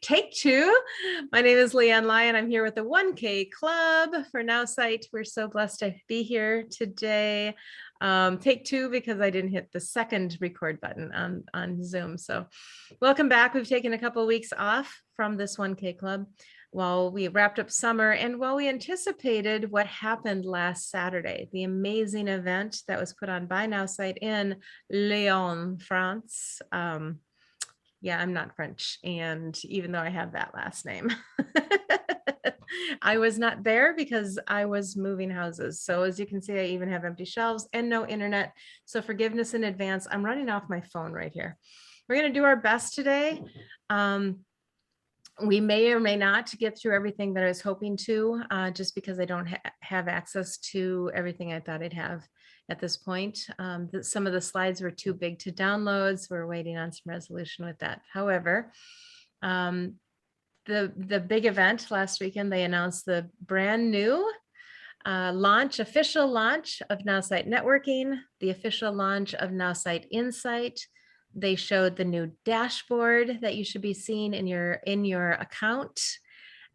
Take two. My name is Leanne Lyon. I'm here with the 1K Club for Now Site. We're so blessed to be here today. Take two because I didn't hit the second record button on Zoom. So welcome back. We've taken a couple of weeks off from this 1K Club while we wrapped up summer and while we anticipated what happened last Saturday, the amazing event that was put on by Now Site in Lyon, France. Yeah, I'm not French. And even though I have that last name, I was not there because I was moving houses. So as you can see, I even have empty shelves and no internet. So forgiveness in advance. I'm running off my phone right here. We're going to do our best today. We may or may not get through everything that I was hoping to, just because I don't have access to everything I thought I'd have at this point. Some of the slides were too big to download, so we're waiting on some resolution with that. However, the big event last weekend, they announced the brand new official launch of Now Site Networking, the official launch of Now Site Insight. They showed the new dashboard that you should be seeing in your account,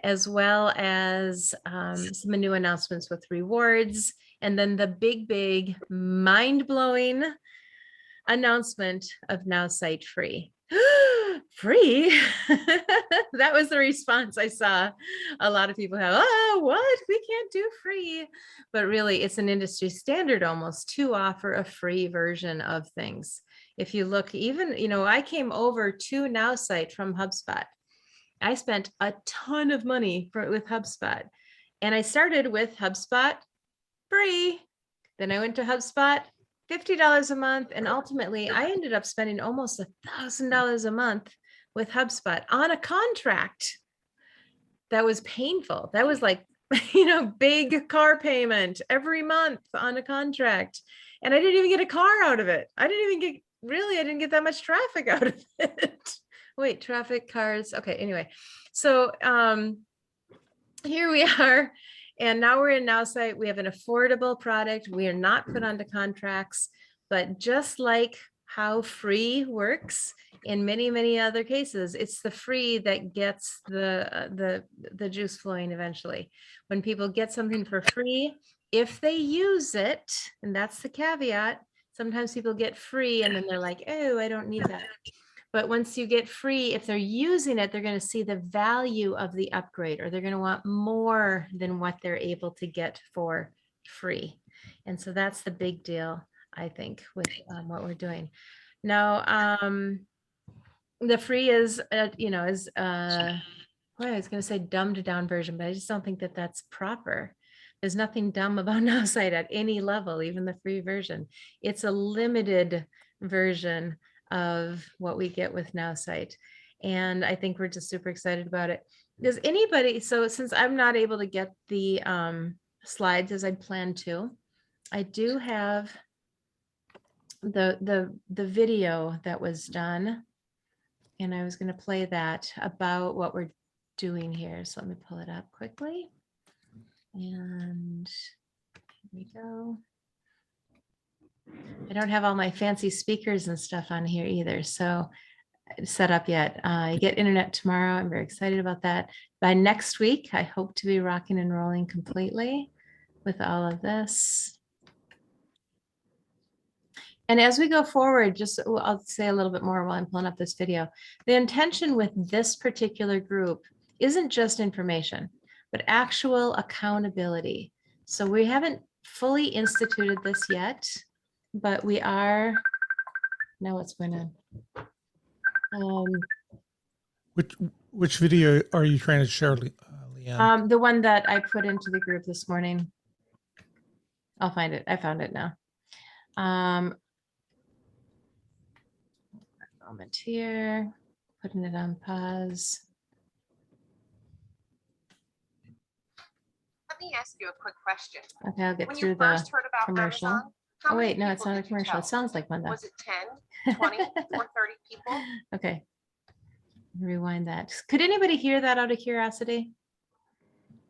as well as some new announcements with rewards. And then the big mind-blowing announcement of Now Site Free. Free? That was the response I saw. A lot of people have, oh, what? We can't do free. But really, it's an industry standard almost to offer a free version of things. If you look, even, I came over to Now Site from HubSpot. I spent a ton of money with HubSpot. And I started with HubSpot free. Then I went to HubSpot, $50 a month. And ultimately, I ended up spending almost $1,000 a month with HubSpot on a contract. That was painful. That was like, big car payment every month on a contract. And I didn't even get a car out of it. I didn't get that much traffic out of it. Wait, traffic, cars. Okay, anyway. So here we are. And now we're in Now Site. We have an affordable product. We are not put onto contracts, but just like how free works in many other cases, it's the free that gets the juice flowing eventually. When people get something for free, if they use it, and that's the caveat, sometimes people get free and then they're like, oh, I don't need that. But once you get free, if they're using it, they're going to see the value of the upgrade, or they're going to want more than what they're able to get for free. And so that's the big deal, I think, with what we're doing. Now, the free is, I was going to say dumbed down version, but I just don't think that that's proper. There's nothing dumb about Now Site at any level, even the free version. It's a limited version of what we get with Now Site. And I think we're just super excited about it. Does anybody, so since I'm not able to get the slides as I planned to, I do have the video that was done. And I was going to play that about what we're doing here. So let me pull it up quickly. And here we go. I don't have all my fancy speakers and stuff on here either, so set up yet. I get internet tomorrow. I'm very excited about that. By next week, I hope to be rocking and rolling completely with all of this. And as we go forward, I'll say a little bit more while I'm pulling up this video. The intention with this particular group isn't just information, but actual accountability. So we haven't fully instituted this yet, but we are. Now what's going on? Which video are you trying to share, Leanne? The one that I put into the group this morning. I'll find it. I found it now. Moment here, putting it on pause. Let me ask you a quick question. Okay, I'll get when through the commercial. Amazon, Oh wait, no, it's not a commercial. It sounds like one though. Was it 10, 20, or 30 people? Okay. Rewind that. Could anybody hear that out of curiosity?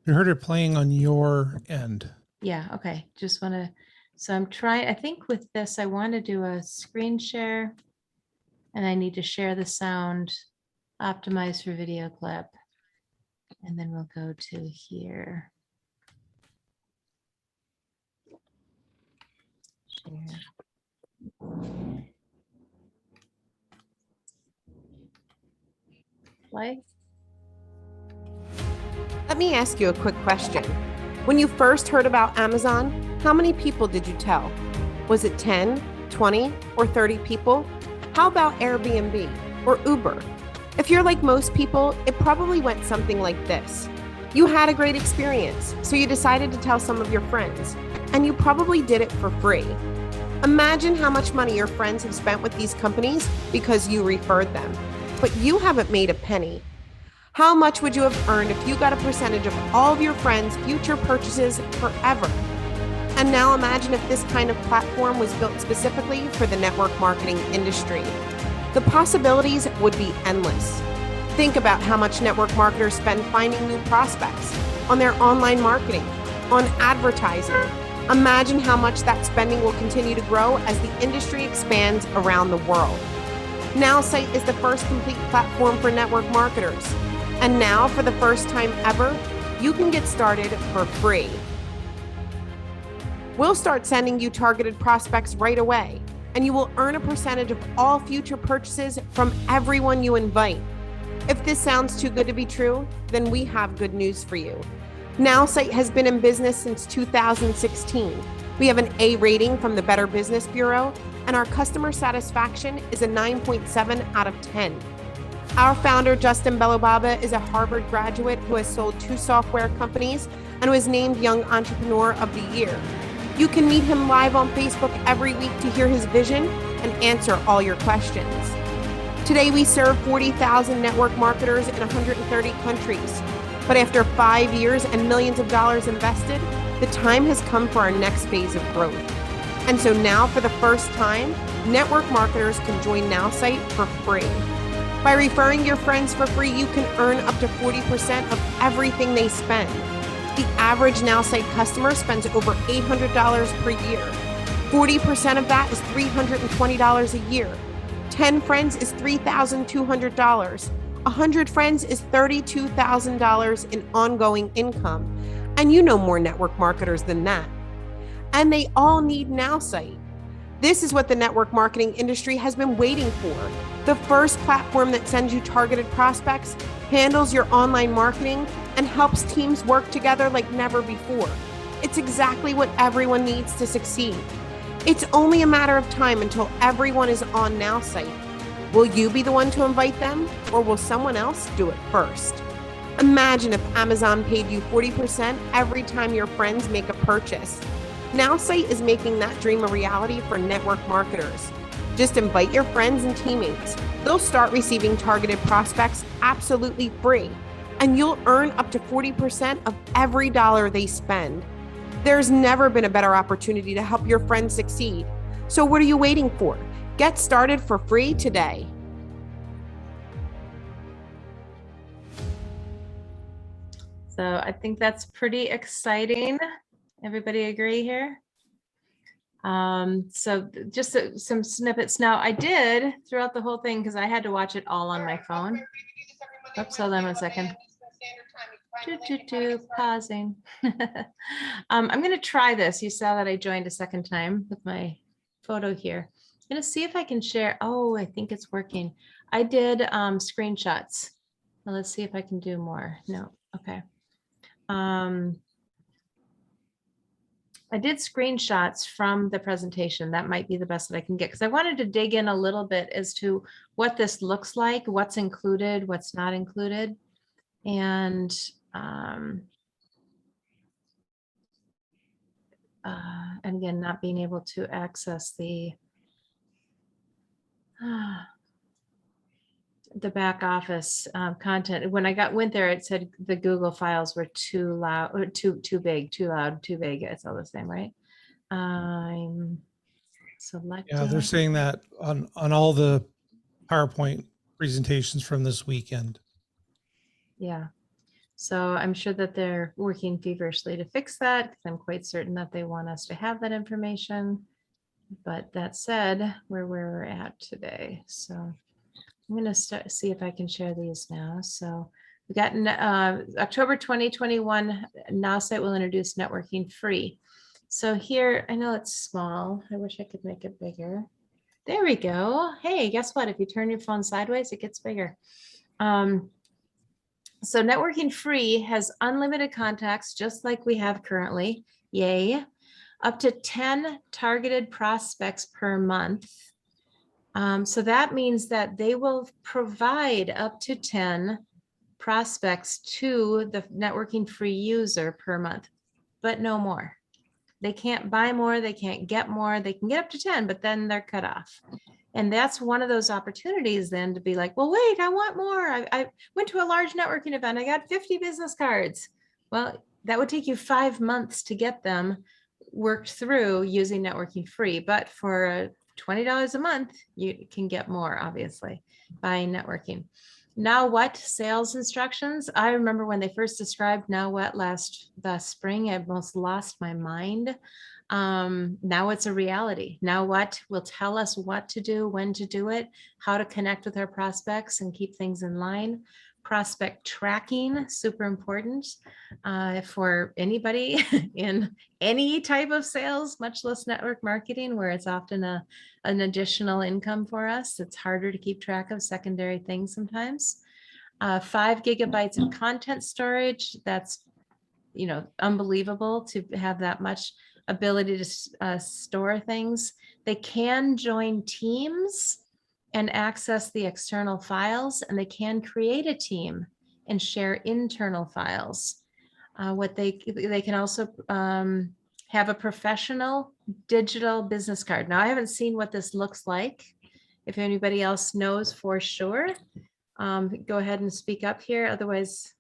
You heard it playing on your end. Yeah, okay. Just want to, so I'm trying, I think with this, I want to do a screen share and I need to share the sound optimize for video clip. And then we'll go to here. Share. Play. Let me ask you a quick question. When you first heard about Amazon, how many people did you tell? Was it 10, 20, or 30 people? How about Airbnb or Uber? If you're like most people, it probably went something like this. You had a great experience, so you decided to tell some of your friends, and you probably did it for free. Imagine how much money your friends have spent with these companies because you referred them, but you haven't made a penny. How much would you have earned if you got a percentage of all of your friends' future purchases forever? And now imagine if this kind of platform was built specifically for the network marketing industry. The possibilities would be endless. Think about how much network marketers spend finding new prospects, on their online marketing, on advertising. Imagine how much that spending will continue to grow as the industry expands around the world. NowSite is the first complete platform for network marketers. And now, for the first time ever, you can get started for free. We'll start sending you targeted prospects right away, and you will earn a percentage of all future purchases from everyone you invite. If this sounds too good to be true, then we have good news for you. NowSite has been in business since 2016. We have an A rating from the Better Business Bureau, and our customer satisfaction is a 9.7 out of 10. Our founder, Justin Belobaba, is a Harvard graduate who has sold 2 software companies and was named Young Entrepreneur of the Year. You can meet him live on Facebook every week to hear his vision and answer all your questions. Today, we serve 40,000 network marketers in 130 countries. But after 5 years and millions of dollars invested, the time has come for our next phase of growth. And so now, for the first time, network marketers can join NowSite for free. By referring your friends for free, you can earn up to 40% of everything they spend. The average NowSite customer spends over $800 per year. 40% of that is $320 a year. 10 friends is $3,200. 100 friends is $32,000 in ongoing income. And you know more network marketers than that. And they all need NowSite. This is what the network marketing industry has been waiting for. The first platform that sends you targeted prospects, handles your online marketing, and helps teams work together like never before. It's exactly what everyone needs to succeed. It's only a matter of time until everyone is on NowSite. Will you be the one to invite them, or will someone else do it first? Imagine if Amazon paid you 40% every time your friends make a purchase. NowSite is making that dream a reality for network marketers. Just invite your friends and teammates. They'll start receiving targeted prospects absolutely free, and you'll earn up to 40% of every dollar they spend. There's never been a better opportunity to help your friends succeed. So what are you waiting for? Get started for free today. So I think that's pretty exciting. Everybody agree here? So just some snippets. Now I did throughout the whole thing because I had to watch it all on my phone. Oops, hold on 1 second. Pausing. I'm going to try this. You saw that I joined a second time with my photo here. I'm going to see if I can share. Oh, I think it's working. I did screenshots. Now let's see if I can do more. No. Okay. I did screenshots from the presentation. That might be the best that I can get because I wanted to dig in a little bit as to what this looks like, what's included, what's not included. And again, not being able to access the back office content. When I went there, it said the Google files were too loud, or too big, too loud, too big. It's all the same, right? I'm selecting. Yeah, they're saying that on all the PowerPoint presentations from this weekend. Yeah. So I'm sure that they're working feverishly to fix that because I'm quite certain that they want us to have that information. But that said, where we're at today. So I'm going to see if I can share these now. So we got October 2021, Now Site will introduce networking free. So here, I know it's small. I wish I could make it bigger. There we go. Hey, guess what? If you turn your phone sideways, it gets bigger. So networking free has unlimited contacts, just like we have currently. Yay. Up to 10 targeted prospects per month. So that means that they will provide up to 10 prospects to the networking free user per month, but no more. They can't buy more, they can't get more, they can get up to 10, but then they're cut off. And that's one of those opportunities then to be like, well, wait, I want more. I went to a large networking event, I got 50 business cards. Well, that would take you 5 months to get them worked through using networking free, but for $20 a month, you can get more, obviously, by networking. Now what sales instructions? I remember when they first described Now What last spring, I almost lost my mind. Now it's a reality. Now What will tell us what to do, when to do it, how to connect with our prospects and keep things in line. Prospect tracking, super important for anybody in any type of sales, much less network marketing, where it's often an additional income for us. It's harder to keep track of secondary things sometimes. 5 gigabytes of content storage. That's, unbelievable to have that much ability to store things. They can join teams and access the external files, and they can create a team and share internal files. They can also have a professional digital business card. Now, I haven't seen what this looks like. If anybody else knows for sure, go ahead and speak up here. Otherwise,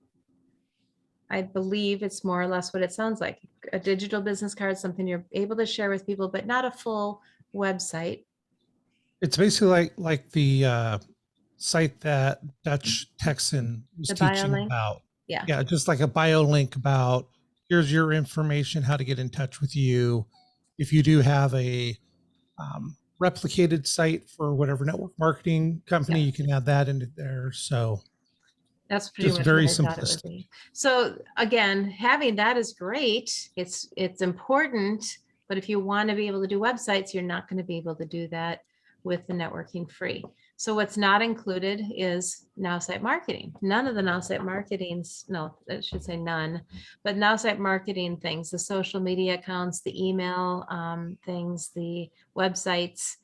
I believe it's more or less what it sounds like. A digital business card, something you're able to share with people, but not a full website. It's basically like the site that Dutch Texan was The bio teaching link? about. Yeah. Yeah, just like a bio link about here's your information, how to get in touch with you. If you do have a replicated site for whatever network marketing company, Yeah. you can add that into there. So That's pretty just much very what I thought it would simplistic. be. So again, having that is great. It's important, but if you want to be able to do websites, you're not going to be able to do that with the networking free. So what's not included is Now Site marketing. None of the Now Site marketings, no, I should say none, but Now Site marketing things, the social media accounts, the email things, the websites,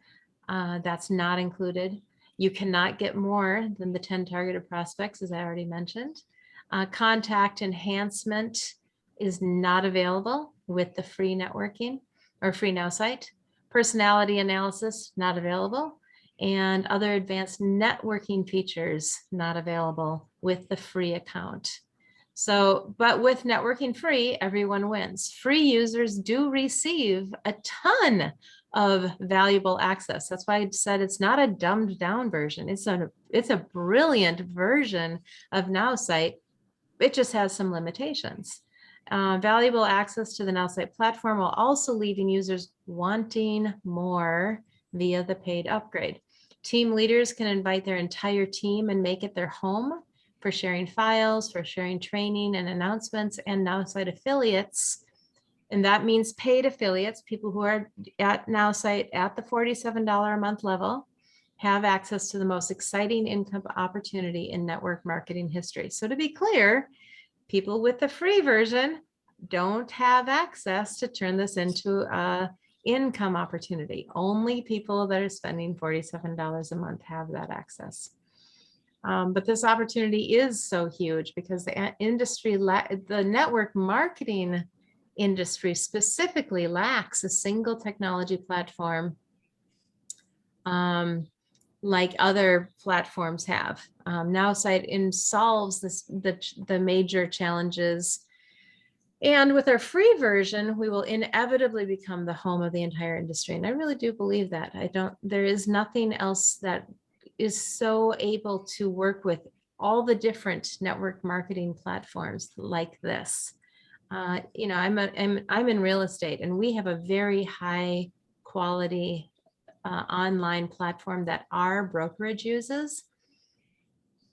that's not included. You cannot get more than the 10 targeted prospects, as I already mentioned. Contact enhancement is not available with the free networking or free Now Site. Personality analysis, not available. And other advanced networking features, not available with the free account. So, but with networking free, everyone wins. Free users do receive a ton of valuable access. That's why I said it's not a dumbed down version. It's a brilliant version of Now Site. It just has some limitations. Valuable access to the Now Site platform while also leaving users wanting more via the paid upgrade. Team leaders can invite their entire team and make it their home for sharing files, for sharing training and announcements, and Now Site affiliates. And that means paid affiliates, people who are at Now Site at the $47 a month level, have access to the most exciting income opportunity in network marketing history. So to be clear, people with the free version don't have access to turn this into a income opportunity. Only people that are spending $47 a month have that access. But this opportunity is so huge because the industry, the network marketing industry specifically lacks a single technology platform like other platforms have. Now Site solves the major challenges. And with our free version, we will inevitably become the home of the entire industry. And I really do believe that. There is nothing else that is so able to work with all the different network marketing platforms like this. I'm in real estate, and we have a very high quality online platform that our brokerage uses.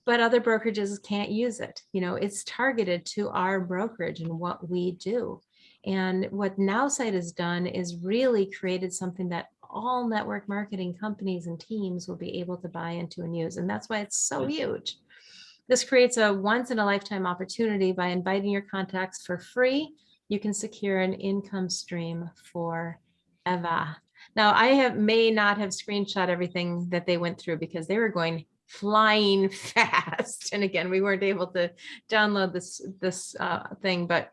but other brokerages can't use it. You know, it's targeted to our brokerage and what we do. And what NowSite has done is really created something that all network marketing companies and teams will be able to buy into and use. And that's why it's so huge. This creates a once in a lifetime opportunity. By inviting your contacts for free, you can secure an income stream forever. Now, may not have screenshot everything that they went through because they were going flying fast. And again, we weren't able to download this thing, but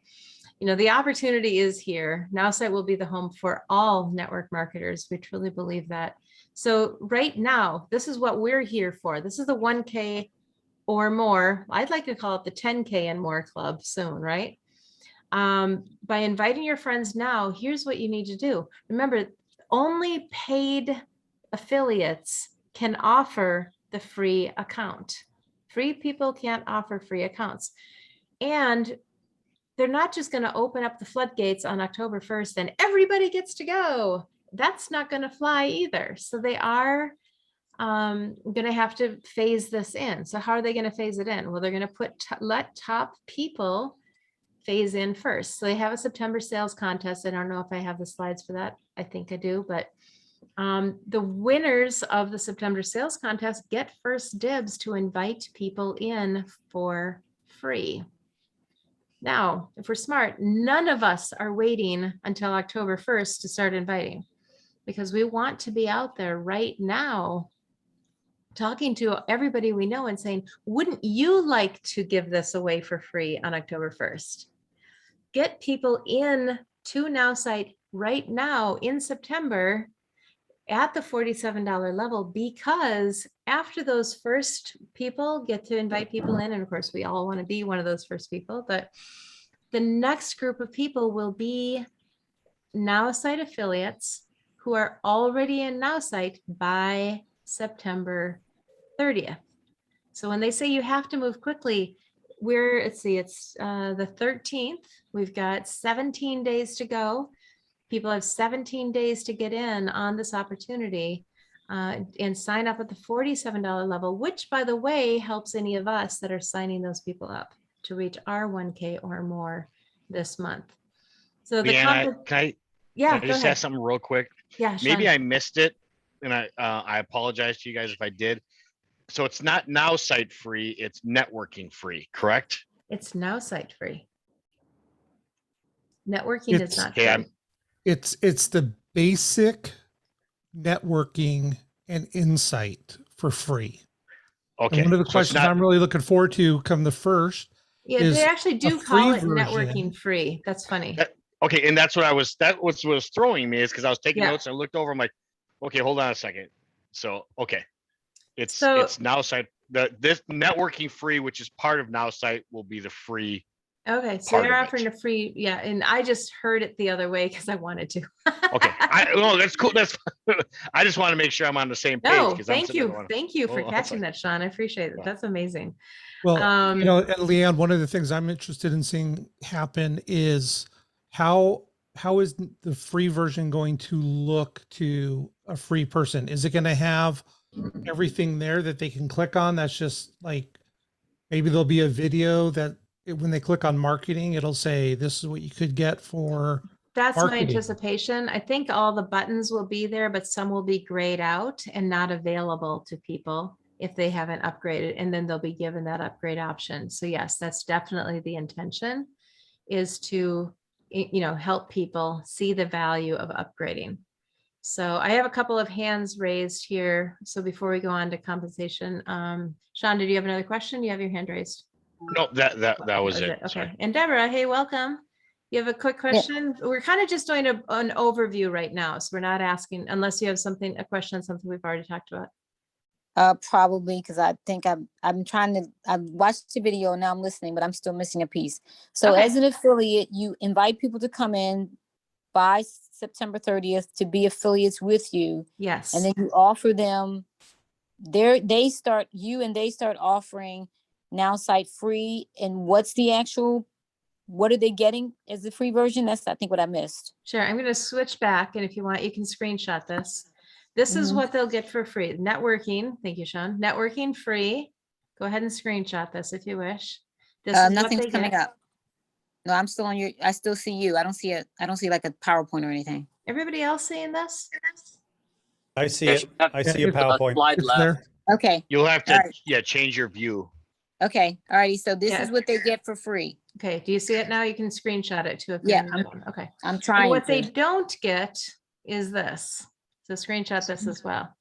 you know, the opportunity is here. NowSite will be the home for all network marketers. We truly believe that. So right now, this is what we're here for. This is the 1K or more. I'd like to call it the 10K and more club soon, right? By inviting your friends now, here's what you need to do. Remember, only paid affiliates can offer the free account. Free people can't offer free accounts. And they're not just going to open up the floodgates on October 1st and everybody gets to go. That's not going to fly either. So they are going to have to phase this in. So how are they going to phase it in? Well, they're going to let top people phase in first. So they have a September sales contest. I don't know if I have the slides for that. I think I do, but the winners of the September sales contest get first dibs to invite people in for free. Now, if we're smart, none of us are waiting until October 1st to start inviting, because we want to be out there right now talking to everybody we know and saying, wouldn't you like to give this away for free on October 1st? Get people in to NowSite right now in September at the $47 level, because after those first people get to invite people in, and of course we all want to be one of those first people, but the next group of people will be NowSite affiliates who are already in NowSite by September 30th. So when they say you have to move quickly, it's the 13th. We've got 17 days to go. People have 17 days to get in on this opportunity and sign up at the $47 level, which, by the way, helps any of us that are signing those people up to reach our 1K or more this month. So the Leanne, can I just ask something real quick? Yeah, maybe Sean. I missed it, and I apologize to you guys if I did. So it's not NowSite free, it's networking free, correct? It's NowSite free. Networking is not free. It's the basic networking and insight for free. Okay. And one of the questions I'm really looking forward to come the first. Yeah, they actually do call it networking free. That's funny. Okay, and that's what was throwing me, is because I was taking notes and I looked over, I'm like, okay, hold on a second. So okay. It's NowSite. This networking free, which is part of NowSite, will be the free. Okay, so they're offering a free, and I just heard it the other way because I wanted to. Okay, that's cool. I just want to make sure I'm on the same page. No, thank you for catching that, Sean. I appreciate it. Yeah. That's amazing. Well, and Leanne, one of the things I'm interested in seeing happen is how is the free version going to look to a free person? Is it going to have everything there that they can click on? That's just like, maybe there'll be a video that when they click on marketing, it'll say, this is what you could get for That's marketing. My anticipation. I think all the buttons will be there, but some will be grayed out and not available to people if they haven't upgraded, and then they'll be given that upgrade option. So yes, that's definitely the intention, is to, help people see the value of upgrading. So I have a couple of hands raised here. So before we go on to compensation, Sean, did you have another question? You have your hand raised. No, that was it. Okay. Sorry. And Deborah, hey, welcome. You have a quick question? Yeah. We're kind of just doing an overview right now. So we're not asking, unless you have a question on something we've already talked about. Probably, because I think I've watched the video, now I'm listening, but I'm still missing a piece. So as an affiliate, you invite people to come in by September 30th to be affiliates with you. Yes. And then you offer them they start offering NowSite free. And what are they getting as the free version? That's, I think, what I missed. Sure. I'm going to switch back. And if you want, you can screenshot this. This is what they'll get for free. Networking. Thank you, Sean. Networking free. Go ahead and screenshot this if you wish. This is what Nothing's they coming get. up. No, I'm still on your, I still see you. I don't see like a PowerPoint or anything. Everybody else seeing this? I see it. I see a PowerPoint. Slide It's left. there. Okay. You'll have All to, right. yeah, change your view. Okay. Alrighty. So this Yeah. is what they get for free. Okay, do you see it now? You can screenshot it too if you're Yeah, on your phone. Okay. I'm And trying what they to, don't get is this. So screenshot this as well.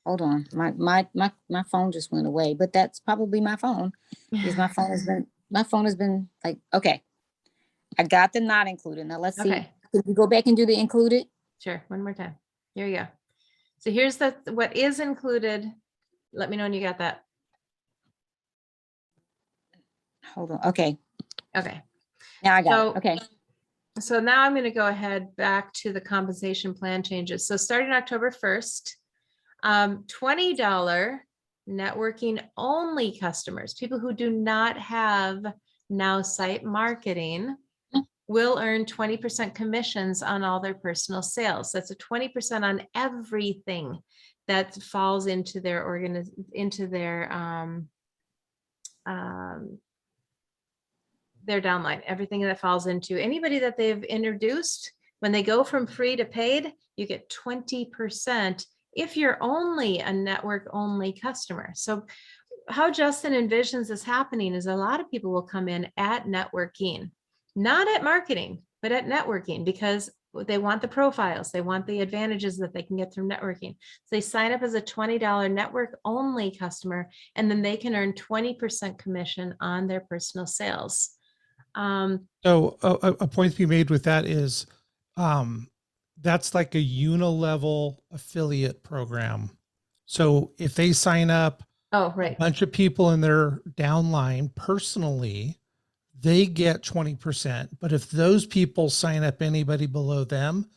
hold on. My phone just went away, but that's probably my phone. Because my phone has been like, okay. I got the not included. Now let's see. Okay. Could you go back and do the included? Sure, one more time. Here you go. So here's what is included. Let me know when you got that. Hold on. Okay. Okay. Now I got So- it. Okay. So now I'm going to go ahead back to the compensation plan changes. So starting October 1st, $20 networking only customers, people who do not have Now Site marketing, will earn 20% commissions on all their personal sales. That's a 20% on everything that falls into their their downline, everything that falls into anybody that they've introduced. When they go from free to paid, you get 20% if you're only a network only customer. So how Justin envisions this happening is a lot of people will come in at networking, not at marketing, but at networking, because they want the profiles, they want the advantages that they can get through networking. So they sign up as a $20 network only customer, and then they can earn 20% commission on their personal sales. So a point to be made with that is that's like a unilevel affiliate program. So if they sign up Oh, a right. bunch of people in their downline personally, they get 20%. But if those people sign up anybody below them,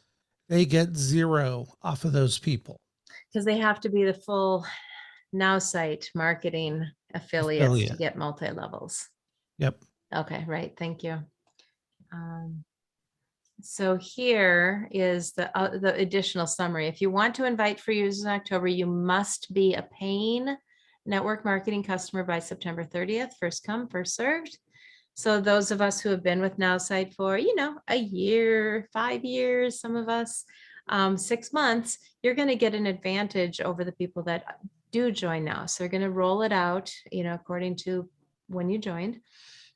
they get 0 off of those people. Because they have to be the full Now Site marketing affiliates to Affiliate. get multi-levels. Yep. Okay, right. Thank you. So here is the additional summary. If you want to invite free users in October, you must be a paying network marketing customer by September 30th, first come, first served. So those of us who have been with Now Site for, a year, 5 years, some of us, 6 months, you're going to get an advantage over the people that do join now. So they're going to roll it out, according to when you joined.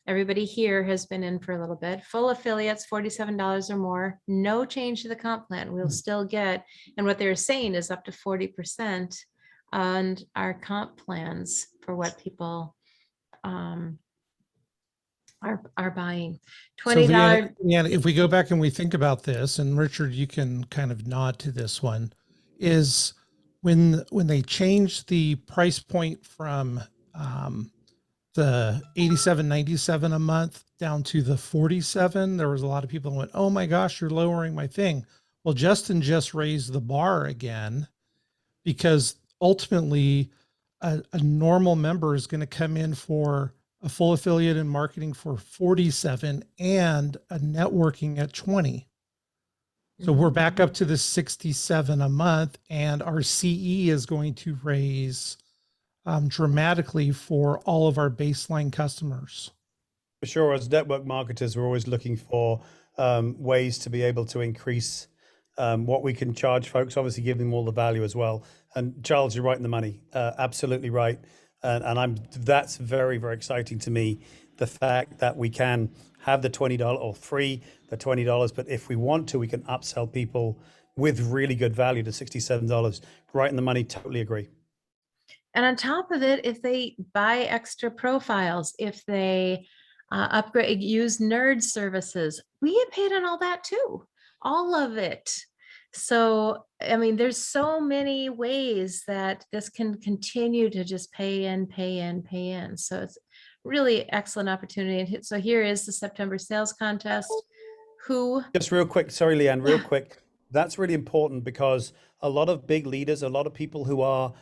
Everybody here has been in for a little bit. Full affiliates, $47 or more, no change to the comp plan. We'll still get, and what they're saying is up to 40% on our comp plans for what people are buying. $20. So Leanne, if we go back and we think about this, and Richard, you can kind of nod to this one, is when they changed the price point from the $87.97 a month down to the $47, there was a lot of people who went, oh my gosh, you're lowering my thing. Well, Justin just raised the bar again, because ultimately a normal member is going to come in for a full affiliate and marketing for 47 and a networking at 20. So we're back up to the 67 a month, and our CE is going to raise dramatically for all of our baseline customers. For sure, as network marketers, we're always looking for ways to be able to increase what we can charge folks, obviously give them all the value as well. And Charles, you're right in the money, absolutely right. And that's very, very exciting to me, the fact that we can have the $20 or free, the $20, but if we want to, we can upsell people with really good value to $67. Right in the money, totally agree. And on top of it, if they buy extra profiles, if they upgrade, use nerd services, we get paid on all that too, all of it. So, I mean, there's so many ways that this can continue to just pay in, pay in, pay in. So it's really excellent opportunity. And so here is the September sales contest. Just real quick, sorry, Leanne, real quick. That's really important because a lot of big leaders, a lot of people who are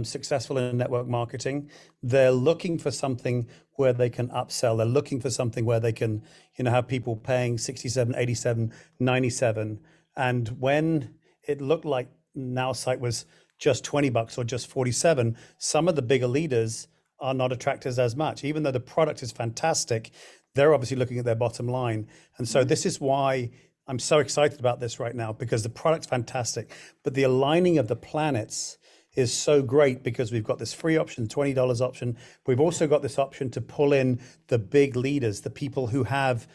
successful in network marketing, they're looking for something where they can upsell. They're looking for something where they can, have people paying 67, 87, 97. And when it looked like Now Site was just $20 or just 47, some of the bigger leaders are not attracted as much. Even though the product is fantastic, they're obviously looking at their bottom line. And so this is why I'm so excited about this right now, because the product's fantastic, but the aligning of the planets is so great, because we've got this free option, $20 option. We've also got this option to pull in the big leaders, the people who have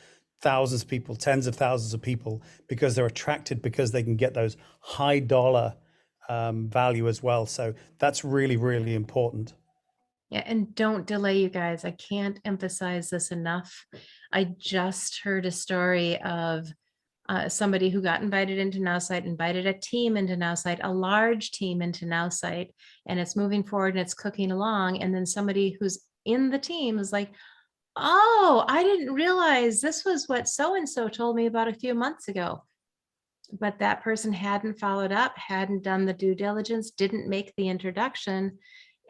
thousands of people, tens of thousands of people, because they're attracted, because they can get those high dollar value as well. So that's really, really important. Yeah, and don't delay, you guys. I can't emphasize this enough. I just heard a story of somebody who got invited into NowSite, invited a team into NowSite, a large team into NowSite, and it's moving forward and it's cooking along. And then somebody who's in the team is like, oh, I didn't realize this was what so-and-so told me about a few months ago. But that person hadn't followed up, hadn't done the due diligence, didn't make the introduction,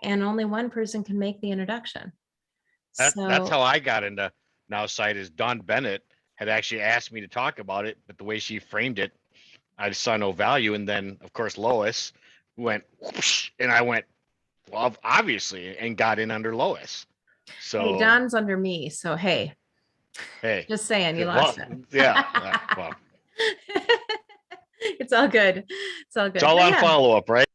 and only one person can make the introduction. That's how I got into NowSite. Is Dawn Bennett had actually asked me to talk about it, but the way she framed it, I saw no value. And then, of course, Lois went, whoosh, and I went, well, obviously, and got in under Lois. So hey, Don's under me. So hey, just saying, you lost it. Yeah. Well, it's all good. It's all good. It's all on follow-up, right?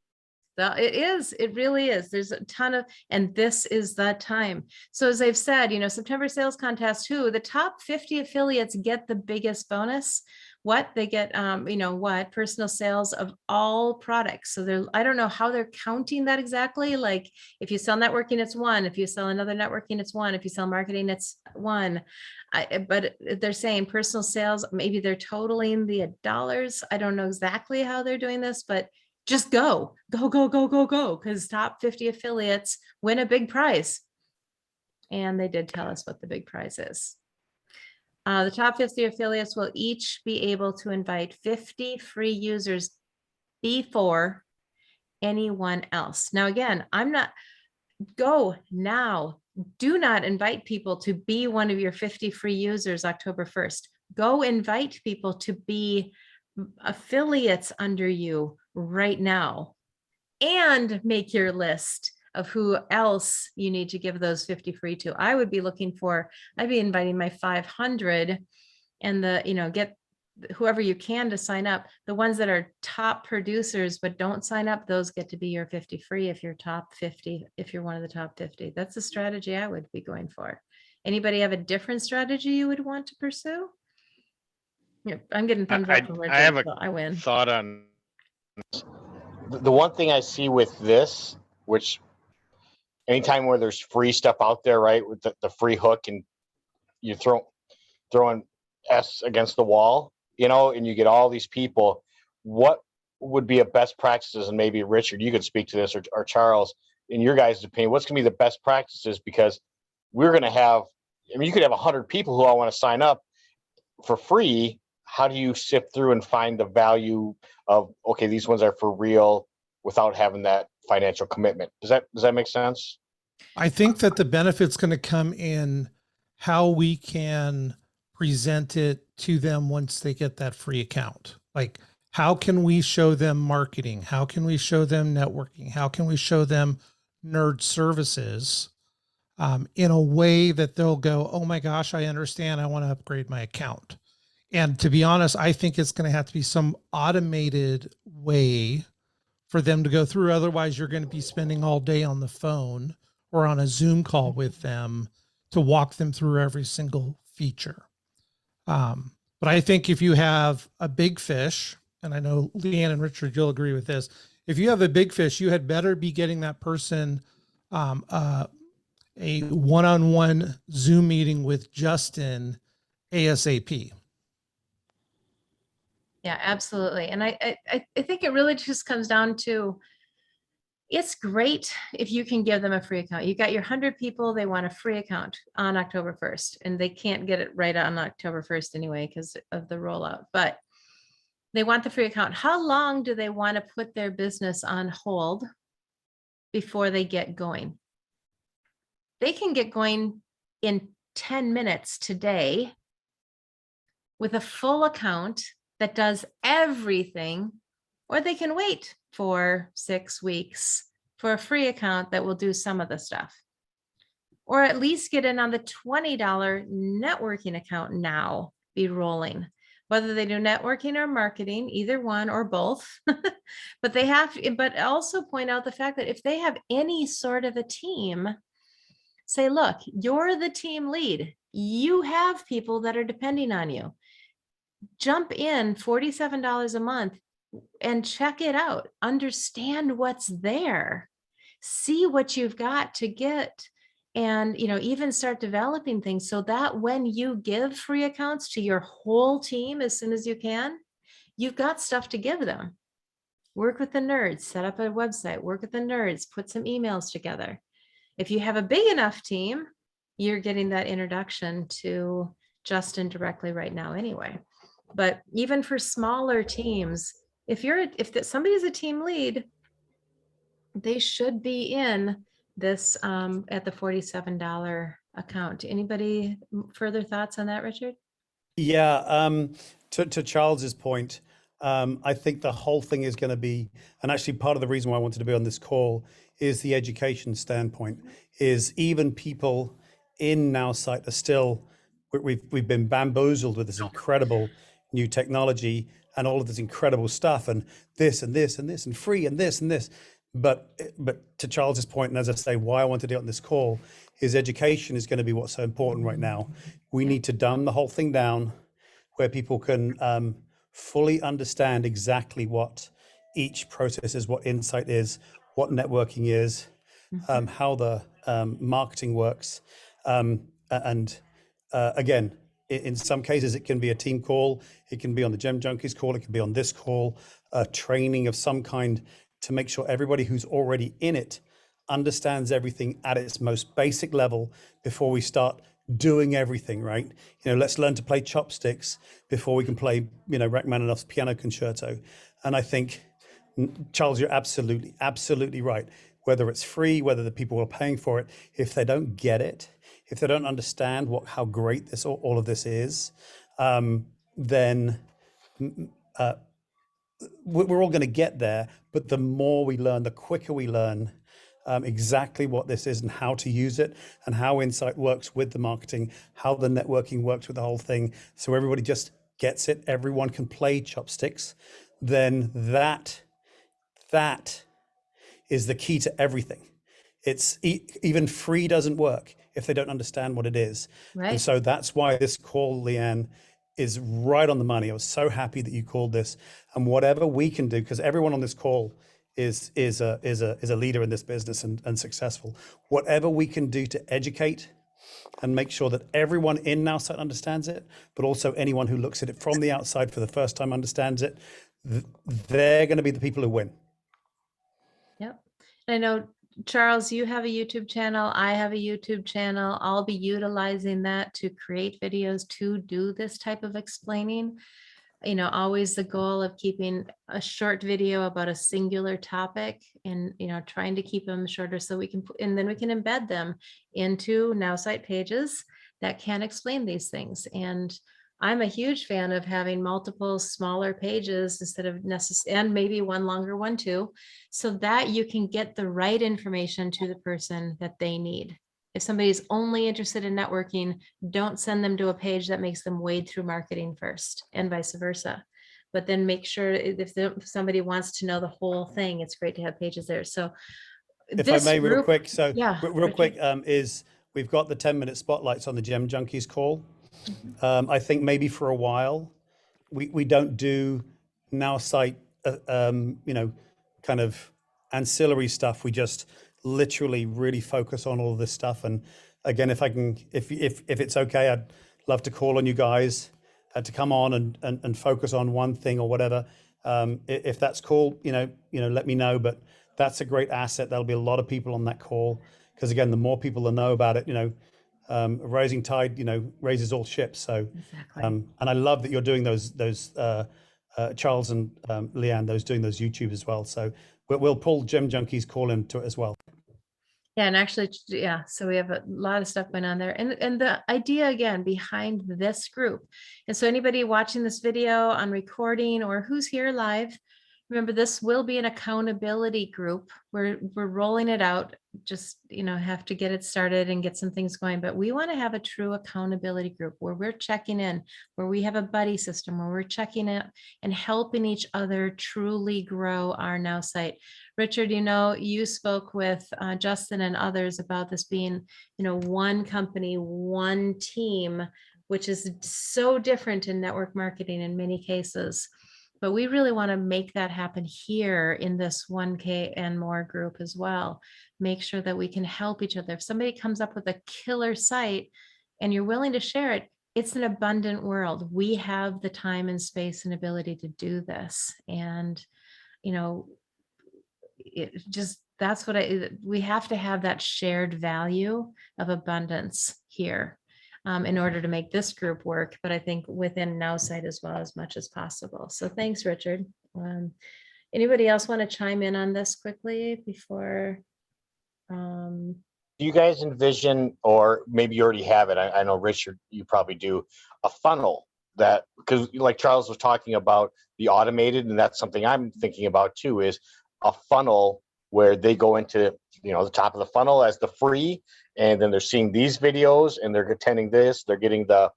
So it is. It really is. There's a ton of, and this is the time. So as I've said, September sales contest, the top 50 affiliates get the biggest bonus. What they get, personal sales of all products. So I don't know how they're counting that exactly. Like if you sell networking, it's 1. If you sell another networking, it's 1. If you sell marketing, it's 1. But they're saying personal sales, maybe they're totaling the dollars. I don't know exactly how they're doing this, but just go, because top 50 affiliates win a big prize. And they did tell us what the big prize is. The top 50 affiliates will each be able to invite 50 free users before anyone else. Now, again, go now. Do not invite people to be one of your 50 free users October 1st. Go invite people to be affiliates under you right now, and make your list of who else you need to give those 50 free to. I'd be inviting my 500 and get whoever you can to sign up. The ones that are top producers but don't sign up, those get to be your 50 free if you're top 50, if you're one of the top 50. That's the strategy I would be going for. Anybody have a different strategy you would want to pursue? Yeah, I'm getting thumbs up from Richard. I have a I win. thought on the one thing I see with this, which anytime where there's free stuff out there, right, with the free hook, and you throwing S against the wall, and you get all these people, what would be a best practices? And maybe Richard, you could speak to this, or Charles, in your guys' opinion, what's gonna be the best practices? Because we're gonna have, you could have 100 people who all want to sign up for free. How do you sift through and find the value of, okay, these ones are for real, without having that financial commitment? Does that make sense? I think that the benefit's going to come in how we can present it to them once they get that free account. Like, how can we show them marketing? How can we show them networking? How can we show them nerd services in a way that they'll go, oh my gosh, I understand. I want to upgrade my account. And to be honest, I think it's going to have to be some automated way for them to go through. Otherwise, you're going to be spending all day on the phone or on a Zoom call with them to walk them through every single feature. But I think if you have a big fish, and I know Leanne and Richard, you'll agree with this. If you have a big fish, you had better be getting that person a one-on-one Zoom meeting with Justin ASAP. Yeah, absolutely. And I think it really just comes down to, it's great if you can give them a free account. You got your 100 people, they want a free account on October 1st, and they can't get it right on October 1st anyway, because of the rollout, but they want the free account. How long do they want to put their business on hold before they get going? They can get going in 10 minutes today with a full account that does everything, or they can wait for 6 weeks for a free account that will do some of the stuff. or at least get in on the $20 networking account now, be rolling. Whether they do networking or marketing, either one or both, but they have to, but also point out the fact that if they have any sort of a team, say, look, you're the team lead. You have people that are depending on you. Jump in $47 a month and check it out. Understand what's there. See what you've got to get. And, even start developing things so that when you give free accounts to your whole team as soon as you can, you've got stuff to give them. Work with the nerds, set up a website, work with the nerds, put some emails together. If you have a big enough team, you're getting that introduction to Justin directly right now anyway. But even for smaller teams, if somebody's a team lead, they should be in this at the $47 account. Anybody further thoughts on that, Richard? Yeah, to Charles's point, I think the whole thing is going to be, and actually part of the reason why I wanted to be on this call is the education standpoint, is even people in NowSite are still, we've been bamboozled with this incredible new technology and all of this incredible stuff and this and this and this and free and this and this. But to Charles's point, and as I say, why I wanted to do it on this call is education is going to be what's so important right now. We need to dumb the whole thing down where people can fully understand exactly what each process is, what insight is, what networking is, how the marketing works. And again, in some cases, it can be a team call. It can be on the Gem Junkies call. It can be on this call, training of some kind to make sure everybody who's already in it understands everything at its most basic level before we start doing everything, right? Let's learn to play chopsticks before we can play, Rachmaninoff's piano concerto. And I think, Charles, you're absolutely right. Whether it's free, whether the people are paying for it, if they don't get it, if they don't understand how great all of this is, then we're all going to get there. But the more we learn, the quicker we learn exactly what this is and how to use it and how Insight works with the marketing, how the networking works with the whole thing. So everybody just gets it. Everyone can play chopsticks. Then that is the key to everything. It's even free doesn't work if they don't understand what it is. Right. And so that's why this call, Leanne, is right on the money. I was so happy that you called this, and whatever we can do, because everyone on this call is a leader in this business and successful. Whatever we can do to educate and make sure that everyone in NowSite understands it, but also anyone who looks at it from the outside for the first time understands it, they're going to be the people who win. Yep. I know, Charles, you have a YouTube channel. I have a YouTube channel. I'll be utilizing that to create videos to do this type of explaining. Always the goal of keeping a short video about a singular topic and, trying to keep them shorter so we can, and then we can embed them into NowSite pages that can explain these things. And I'm a huge fan of having multiple smaller pages instead of and maybe one longer one too, so that you can get the right information to the person that they need. If somebody's only interested in networking, don't send them to a page that makes them wade through marketing first, and vice versa. But then make sure if somebody wants to know the whole thing, it's great to have pages there. So if I may, real quick, is we've got the 10-minute spotlights on the Gem Junkies call. I think maybe for a while, we don't do NowSite, kind of ancillary stuff. We just literally really focus on all of this stuff. And again, if it's okay, I'd love to call on you guys to come on and focus on one thing or whatever. If that's cool, let me know. But that's a great asset. There'll be a lot of people on that call because again, the more people that know about it, a rising tide, raises all ships. So, exactly. And I love that you're doing those Charles and Leanne, doing those YouTube as well. So we'll pull Gem Junkies call into it as well. Yeah, and actually, so we have a lot of stuff going on there. And the idea again behind this group. And so anybody watching this video on recording or who's here live, Remember, this will be an accountability group. We're rolling it out. Just, have to get it started and get some things going. But we want to have a true accountability group where we're checking in, where we have a buddy system, where we're checking in and helping each other truly grow our Now site. Richard, you spoke with Justin and others about this being, one company, one team, which is so different in network marketing in many cases. But we really want to make that happen here in this 1K and more group as well. Make sure that we can help each other. If somebody comes up with a killer site and you're willing to share it, it's an abundant world. We have the time and space and ability to do this. And, that's what we have to have, that shared value of abundance here. In order to make this group work, but I think within Now site as well, as much as possible. So thanks, Richard. Anybody else want to chime in on this quickly before? Do you guys envision, or maybe you already have it, I know Richard, you probably do, a funnel that, because like Charles was talking about the automated, and that's something I'm thinking about too, is a funnel where they go into, the top of the funnel as the free, and then they're seeing these videos and they're attending this, they're getting the,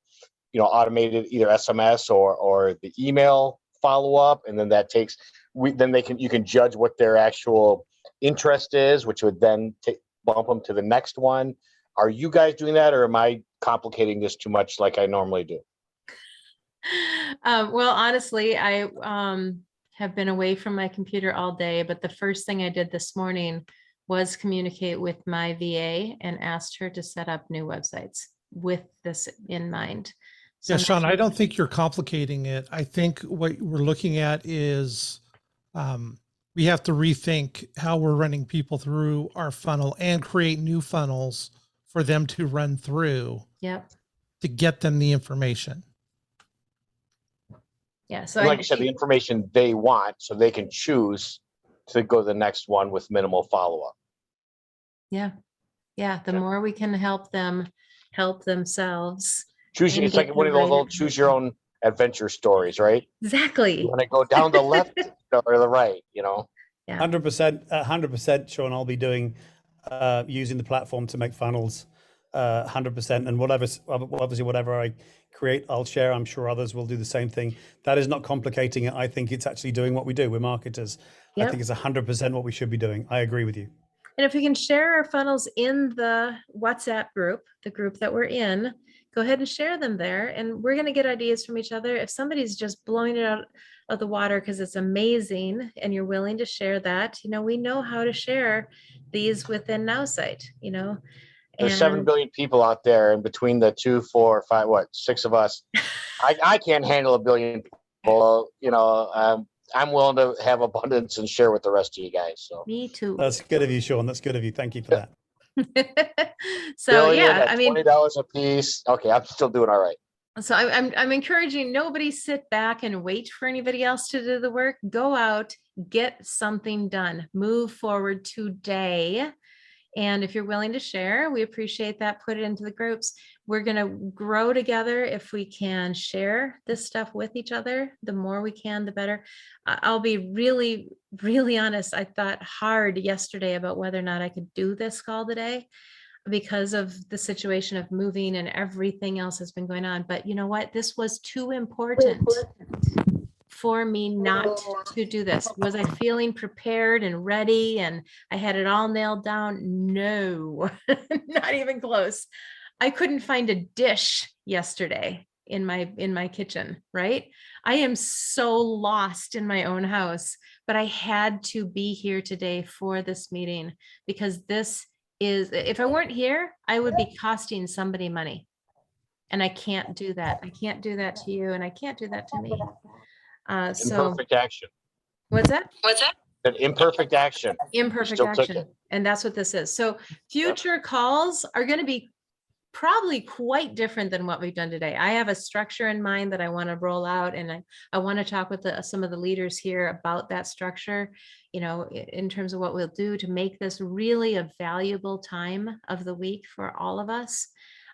automated either SMS or the email follow-up. And then that takes, you can judge what their actual interest is, which would then bump them to the next one. Are you guys doing that, or am I complicating this too much like I normally do? Well, honestly, I have been away from my computer all day, but the first thing I did this morning was communicate with my VA and asked her to set up new websites with this in mind. So yeah, Sean, I don't think you're complicating it. I think what we're looking at is we have to rethink how we're running people through our funnel and create new funnels for them to run through. Yep. To get them the information. Yeah. So like I said, the information they want, so they can choose to go to the next one with minimal follow-up. Yeah. Yeah. The more we can help them help themselves. It's like one of those old choose your own adventure stories, right? Exactly. You want to go down the left or the right, Yeah. 100%, Sean, I'll be doing, using the platform to make funnels, 100%. And whatever I create, I'll share. I'm sure others will do the same thing. That is not complicating it. I think it's actually doing what we do. We're marketers. Yep. I think it's 100% what we should be doing. I agree with you. And if we can share our funnels in the WhatsApp group, the group that we're in, go ahead and share them there. And we're going to get ideas from each other. If somebody's just blowing it out of the water because it's amazing and you're willing to share that, we know how to share these within Now site, There's 7 billion people out there, and between the 2, 4, 5, 6 of us, I can't handle 1 billion people. I'm willing to have abundance and share with the rest of you guys. So me too. That's good of you, Sean. That's good of you. Thank you for that. So yeah, I mean, $20 a piece. Okay, I'm still doing all right. So I'm encouraging nobody sit back and wait for anybody else to do the work. Go out, get something done, move forward today. And if you're willing to share, we appreciate that. Put it into the groups. We're going to grow together if we can share this stuff with each other. The more we can, the better. I'll be really, really honest. I thought hard yesterday about whether or not I could do this call today because of the situation of moving and everything else has been going on. But you know what? This was too important for me not to do this. Was I feeling prepared and ready and I had it all nailed down? No, not even close. I couldn't find a dish yesterday in my kitchen, right? I am so lost in my own house, but I had to be here today for this meeting because this is, if I weren't here, I would be costing somebody money. And I can't do that. I can't do that to you and I can't do that to me. Imperfect action. What's that? An imperfect action. Imperfect action. And that's what this is. So future calls are going to be probably quite different than what we've done today. I have a structure in mind that I want to roll out, and I want to talk with some of the leaders here about that structure, in terms of what we'll do to make this really a valuable time of the week for all of us.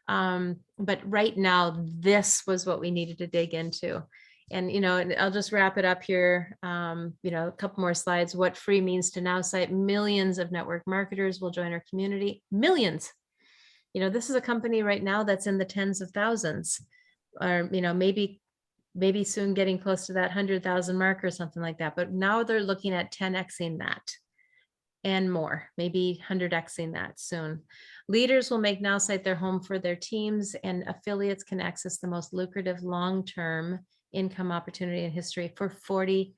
But right now, this was what we needed to dig into. And, and I'll just wrap it up here. A couple more slides. What free means to NowSite. Millions of network marketers will join our community. Millions. This is a company right now that's in the tens of thousands, or, maybe soon getting close to that 100,000 mark or something like that. But now they're looking at 10xing that and more, maybe 100xing that soon. Leaders will make NowSite their home for their teams, and affiliates can access the most lucrative long-term income opportunity in history for $47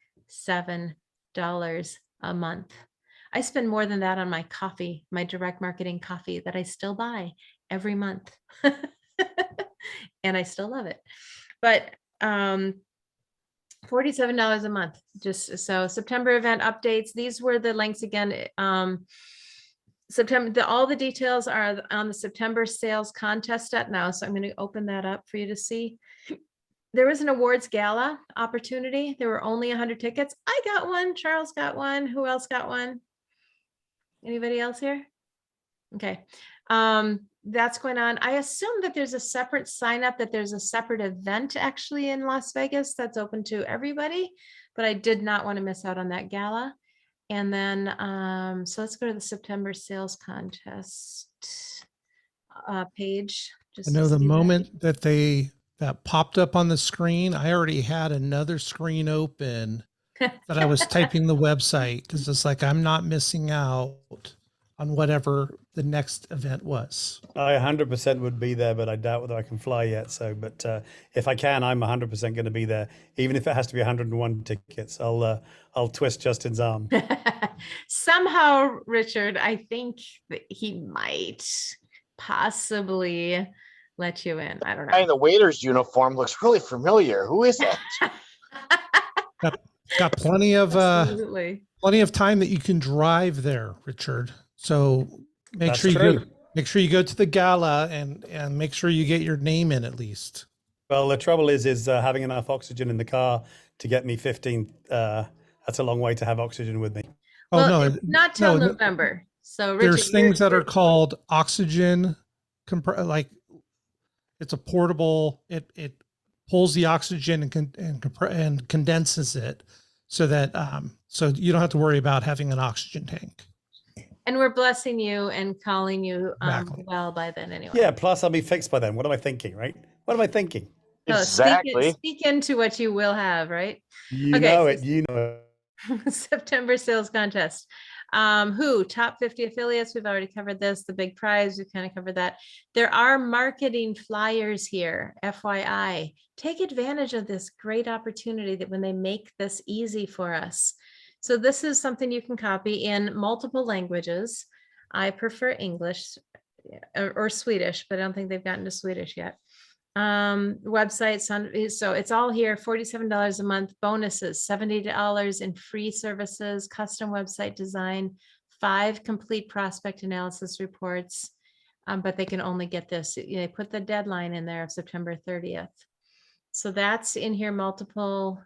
a month. I spend more than that on my coffee, my direct marketing coffee that I still buy every month. And I still love it. But $47 a month. Just so September event updates. These were the links again. September, all the details are on the September sales contest now. So I'm going to open that up for you to see. There was an awards gala opportunity. There were only 100 tickets. I got one. Charles got one. Who else got one? Anybody else here? Okay. That's going on. I assume that there's a separate sign up, that there's a separate event actually in Las Vegas that's open to everybody, but I did not want to miss out on that gala. And then, so let's go to the September sales contest page. I know the moment that popped up on the screen, I already had another screen open that I was typing the website, because it's like, I'm not missing out on whatever the next event was. I 100% would be there, but I doubt whether I can fly yet. So, but if I can, I'm 100% going to be there, even if it has to be 101 tickets. I'll twist Justin's arm. Somehow, Richard, I think that he might possibly let you in. I don't know. Guy in the waiter's uniform looks really familiar. Who is that? Got plenty of Absolutely. Plenty of time that you can drive there, Richard. So make That's sure you true. go. Make sure you go to the gala and make sure you get your name in at least. Well, the trouble is having enough oxygen in the car to get me 15. That's a long way to have oxygen with me. Oh, Well, no, it's not till no, November. So Richard, there's things that are called oxygen, like it's a portable. It pulls the oxygen and condenses it, so that so you don't have to worry about having an oxygen tank. And we're blessing you and calling you Exactly. well by then anyway. Yeah, plus I'll be fixed by then. What am I thinking, right? What am I thinking? No, Exactly. Speak into what you will have, right? You know it. September sales contest. Top 50 affiliates. We've already covered this. The big prize, we've kind of covered that. There are marketing flyers here, FYI. Take advantage of this great opportunity that when they make this easy for us. So this is something you can copy in multiple languages. I prefer English or Swedish, but I don't think they've gotten to Swedish yet. Websites, so it's all here. $47 a month, bonuses, $70 in free services, custom website design, 5 complete prospect analysis reports, but they can only get this. They put the deadline in there of September 30th. So that's in here, multiple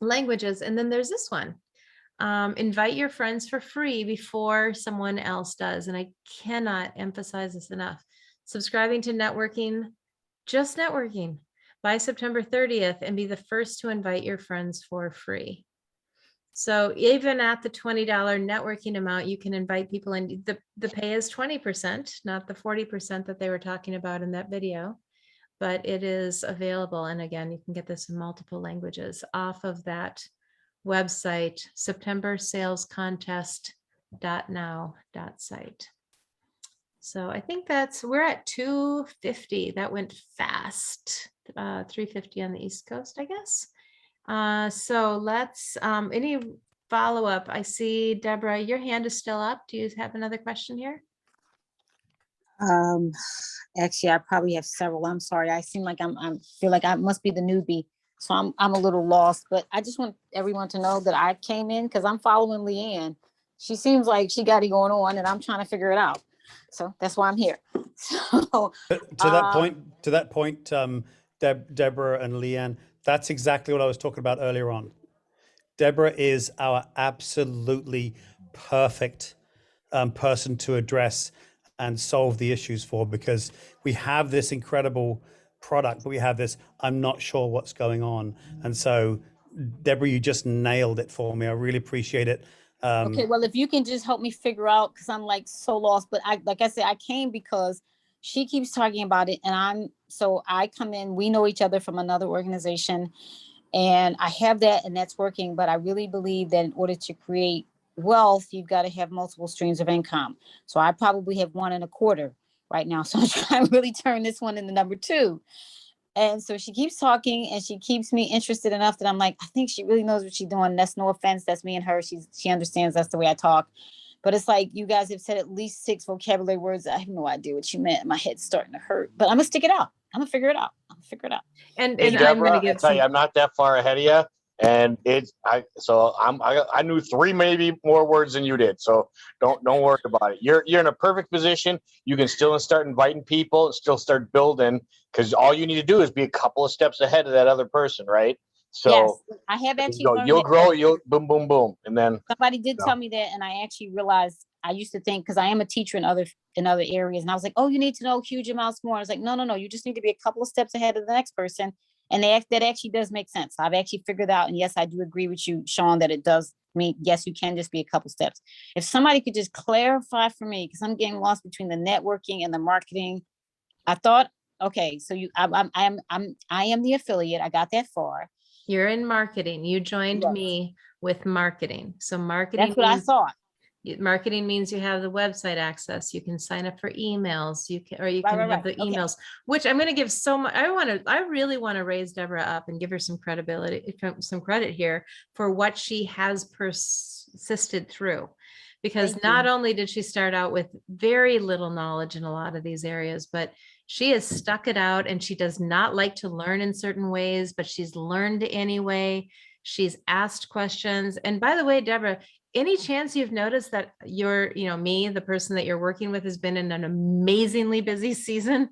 languages. And then there's this one. Invite your friends for free before someone else does. And I cannot emphasize this enough. Subscribing to networking, just networking, by September 30th, and be the first to invite your friends for free. So even at the $20 networking amount, you can invite people, and the pay is 20%, not the 40% that they were talking about in that video, but it is available. And again, you can get this in multiple languages off of that website, septembersalescontest.now.site. So I think we're at 250. That went fast. 350 on the East Coast, I guess. So let's, any follow-up? I see, Deborah, your hand is still up. Do you have another question here? Actually, I probably have several. I'm sorry. I seem like I feel like I must be the newbie. So I'm a little lost, but I just want everyone to know that I came in because I'm following Leanne. She seems like she got it going on, and I'm trying to figure it out. So that's why I'm here. So to that point, Deborah and Leanne, that's exactly what I was talking about earlier on. Deborah is our absolutely perfect person to address and solve the issues for, because we have this incredible product, but we have this, I'm not sure what's going on. And so, Deborah, you just nailed it for me. I really appreciate it. Okay, well, if you can just help me figure out, because I'm like so lost, but like I said, I came because she keeps talking about it, and I come in, we know each other from another organization, and I have that, and that's working. But I really believe that in order to create wealth, you've got to have multiple streams of income. So I probably have 1.25 right now. So I'm trying to really turn this one into number 2. And so she keeps talking, and she keeps me interested enough that I'm like, I think she really knows what she's doing. That's no offense. That's me and her. She understands that's the way I talk. But it's like, you guys have said at least 6 vocabulary words. I have no idea what you meant. My head's starting to hurt, but I'm gonna stick it out. I'm gonna figure it out. And Hey, I'm Deborah, gonna I give tell you, I'm not that far ahead of you, and I knew 3 maybe more words than you did, so don't worry about it. You're in a perfect position. You can still start inviting people and still start building, because all you need to do is be a couple of steps ahead of that other person, right? So Yes, I have actually learned you'll that. grow, you'll boom, boom, boom, and then Somebody did tell me that, and I actually realized I used to think, because I am a teacher in other areas, and I was like, oh, you need to know huge amounts more. I was like, no, you just need to be a couple of steps ahead of the next person. And that actually does make sense. I've actually figured out, and yes, I do agree with you, Sean, that it does mean, yes, you can just be a couple steps. If somebody could just clarify for me, because I'm getting lost between the networking and the marketing. I thought, okay, so I am the affiliate. I got that far. You're in marketing. You joined Yes. me with marketing. So marketing That's what I means thought. marketing means you have the website access. You can sign up for emails. You can Right, have the okay. emails, which I'm going to give so much. I really want to raise Deborah up and give her some credibility, some credit here for what she has persisted through. Because Thank not you. only did she start out with very little knowledge in a lot of these areas, but she has stuck it out, and she does not like to learn in certain ways, but she's learned anyway. She's asked questions. And by the way, Deborah, any chance you've noticed that me, the person that you're working with, has been in an amazingly busy season?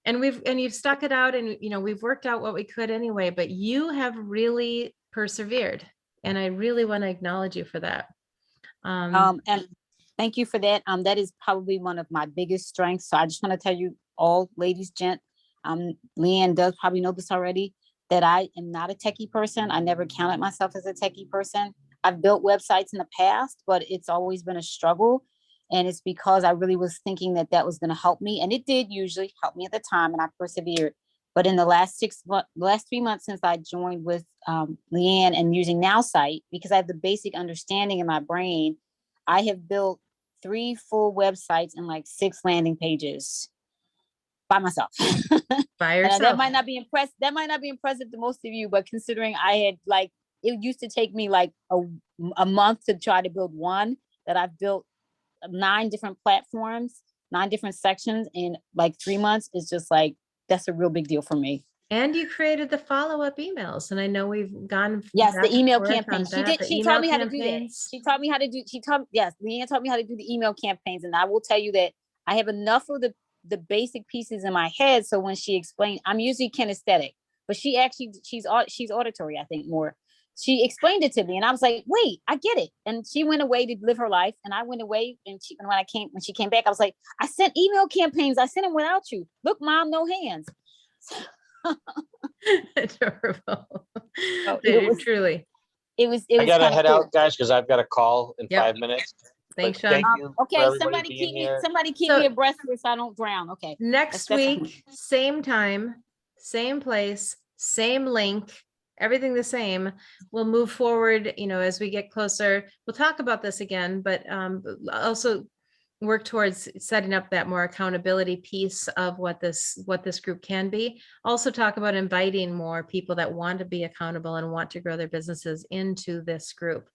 And you've stuck it out, and we've worked out what we could anyway, but you have really persevered. And I really want to acknowledge you for that. And thank you for that. That is probably one of my biggest strengths. So I just want to tell you all, ladies, gent, Leanne does probably know this already, that I am not a techie person. I never counted myself as a techie person. I've built websites in the past, but it's always been a struggle. And it's because I really was thinking that was going to help me. And it did usually help me at the time, and I persevered. But in the last 3 months since I joined with Leanne and using NowSite, because I have the basic understanding in my brain, I have built 3 full websites and like 6 landing pages by myself. By yourself. That might not be impressive to most of you, but considering I had it used to take me like a month to try to build one, that I've built 9 different platforms, 9 different sections in like 3 months is just like, that's a real big deal for me. And you created the follow-up emails. And I know we've gone. Yes, the email campaign. She taught me how to do that. Leanne taught me how to do the email campaigns. And I will tell you that I have enough of the basic pieces in my head. So when she explained, I'm usually kinesthetic, but she's auditory, I think, more. She explained it to me, and I was like, wait, I get it. And she went away to live her life, and I went away. And when she came back, I was like, I sent email campaigns. I sent them without you. Look, Mom, no hands. Adorable. Truly. It was I gotta head cool. out, guys, because I've got a call in 5 minutes. Thanks, But Sean. thank you Okay, for everybody somebody being here. keep me abreast of this so I don't drown. Okay. Next week, same time, same place, same link, everything the same. We'll move forward, as we get closer. We'll talk about this again, but also work towards setting up that more accountability piece of what this group can be. Also talk about inviting more people that want to be accountable and want to grow their businesses into this group.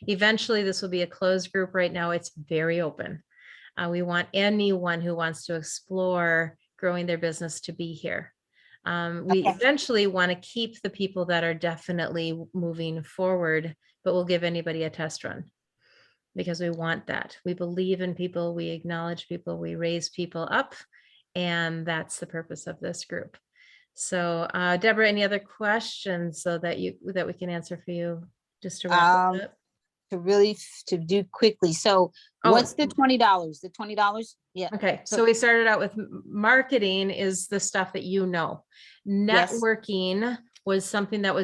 Eventually, this will be a closed group. Right now, it's very open. We want anyone who wants to explore growing their business to be here. We eventually want to keep the people that are definitely moving forward, but we'll give anybody a test run, because we want that. We believe in people, we acknowledge people, we raise people up, and that's the purpose of this group. So Deborah, any other questions so that we can answer for you, just to wrap it up? to do quickly. So what's the $20? The $20? Yeah. Okay. So we started out with marketing is the stuff that you know. Networking was something that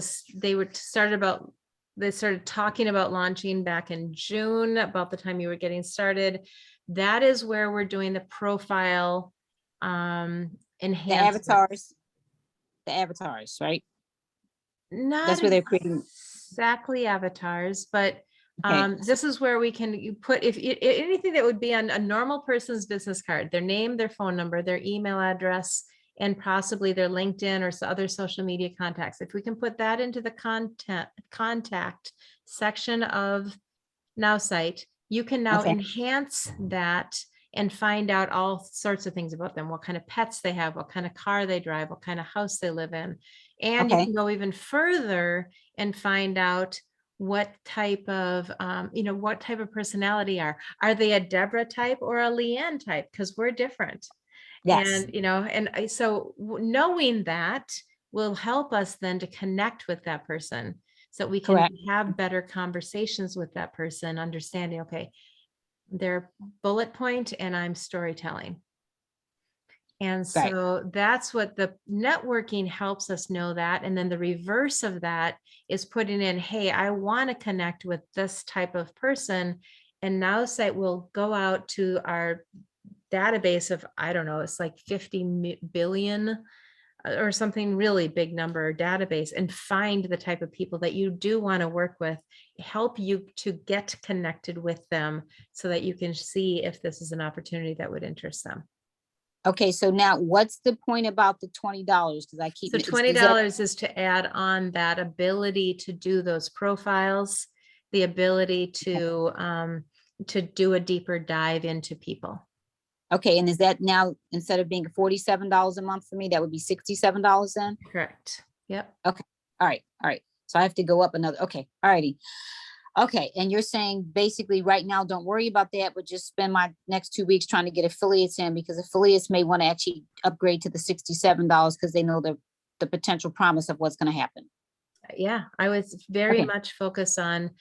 they started talking about launching back in June, about the time you were getting started. That is where we're doing the profile enhancements. The avatars, right? Not That's where they're creating exactly avatars, but this is where you put anything that would be on a normal person's business card, their name, their phone number, their email address, and possibly their LinkedIn or other social media contacts. If we can put that into the contact section of NowSite, you can now enhance that and find out all sorts of things about them, what kind of pets they have, what kind of car they drive, what kind of house they live in. And you can go even further and find out what type of, what type of personality are they a Deborah type or a Leanne type? Because we're different. Yes. And so knowing that will help us then to connect with that person so that we can have better conversations with that person, understanding, okay, they're bullet point and I'm storytelling. And so that's what the networking helps us know that. And then the reverse of that is putting in, hey, I want to connect with this type of person. And NowSite will go out to our database of, I don't know, it's like 50 billion or something really big number database, and find the type of people that you do want to work with, help you to get connected with them so that you can see if this is an opportunity that would interest them. Okay, so now what's the point about the $20? Because I keep so $20 is to add on that ability to do those profiles, the ability to do a deeper dive into people. Okay, and is that now, instead of being $47 a month for me, that would be $67 then? Correct. Yep. Okay. All right. So I have to go up another. Okay. All righty. Okay. And you're saying basically right now, don't worry about that, but just spend my next 2 weeks trying to get affiliates in, because affiliates may want to actually upgrade to the $67 because they know the potential promise of what's going to happen. Yeah, I was very much focused on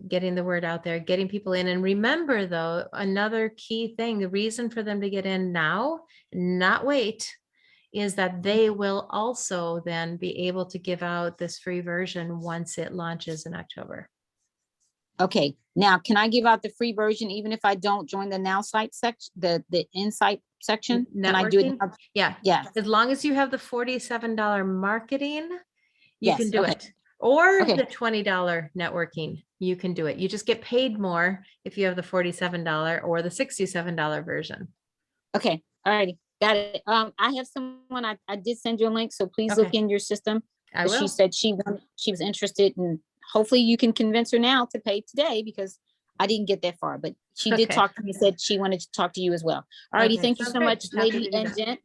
getting the word out there, getting people in. And remember though, another key thing, the reason for them to get in now, not wait, is that they will also then be able to give out this free version once it launches in October. Okay, now can I give out the free version even if I don't join the NowSite section, the Insight section? Networking? Can I do it? Yeah. As long as you have the $47 marketing, you can do it. Or the $20 networking, you can do it. You just get paid more if you have the $47 or the $67 version. Okay, all righty, got it. I have someone, I did send you a link, so please look in your system. I will. She said she was interested, and hopefully you can convince her now to pay today, because I didn't get that far, but she did talk to me, said she wanted to talk to you as well. All righty, thank you so much, lady and gent.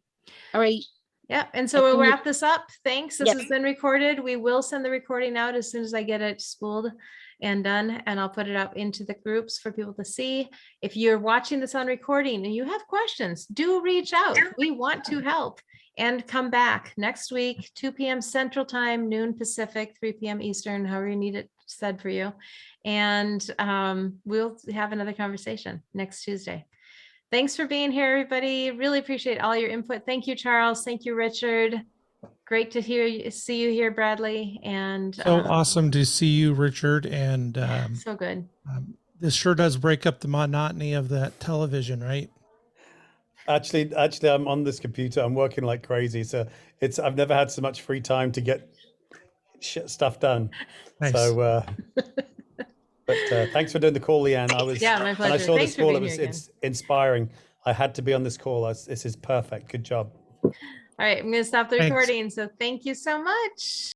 All right. Yeah, and so we'll wrap this up. Thanks. This has been recorded. We will send the recording out as soon as I get it spooled and done, and I'll put it out into the groups for people to see. If you're watching this on recording and you have questions, do reach out. We want to help. And come back next week, 2 p.m. Central Time, noon Pacific, 3 p.m. Eastern, however you need it said for you. And we'll have another conversation next Tuesday. Thanks for being here, everybody. Really appreciate all your input. Thank you, Charles. Thank you, Richard. Great to see you here, Bradley. And so awesome to see you, Richard. And so good. This sure does break up the monotony of that television, right? Actually, I'm on this computer. I'm working like crazy. So I've never had so much free time to get stuff done. Nice. So, but thanks for doing the call, Leanne. My pleasure. When I saw Thanks this call, it's inspiring. I had to be on this call. This is perfect. Good job. All right, I'm going to stop the recording. So thank you so much.